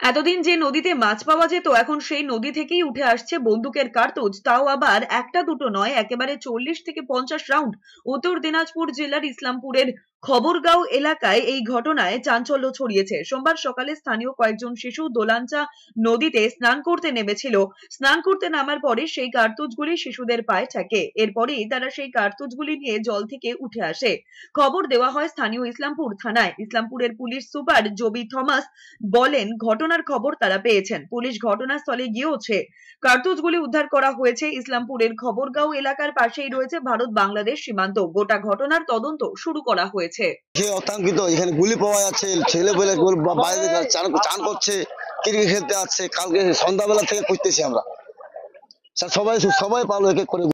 এতদিন যে নদীতে মাছ পাওয়া যেত এখন সেই নদী থেকেই উঠে আসছে বন্দুকের কার্তুজ, তাও আবার একটা দুটো নয়, একেবারে 40 থেকে 50 রাউন্ড। উত্তর দিনাজপুর জেলার ইসলামপুরের খবরগাঁও এলাকায় এই ঘটনায় চাঞ্চল্য ছড়িয়েছে। সোমবার সকালে স্থানীয় কয়েকজন শিশু দোলাঞ্চা নদীতে স্নান করতে নেমেছিল। স্নান করতে নামার পরে সেই কার্তুজগুলি শিশুদের পায়ে ঠেকে। এরপরেই তারা সেই কার্তুজগুলি নিয়ে জল থেকে উঠে আসে। খবর দেওয়া হয় স্থানীয় ইসলামপুর থানায়। ইসলামপুরের পুলিশ সুপার জবি থমাস বলেন, ঘটনার খবর তারা পেয়েছেন। পুলিশ ঘটনাস্থলে গিয়েছে। কার্তুজগুলি উদ্ধার করা হয়েছে। ইসলামপুরের খবরগাঁও এলাকার পাশেই রয়েছে ভারত বাংলাদেশ সীমান্ত। গোটা ঘটনার তদন্ত শুরু করা হয়েছে। অত্যাঙ্কিত এখানে গুলি পাওয়া যাচ্ছে, ছেলে পেলে বাইরে চান করছে, ক্রিকেট খেলতে আসছে। কালকে সন্ধ্যাবেলা থেকে করতেছি আমরা, সবাই সবাই পালো এক এক করে।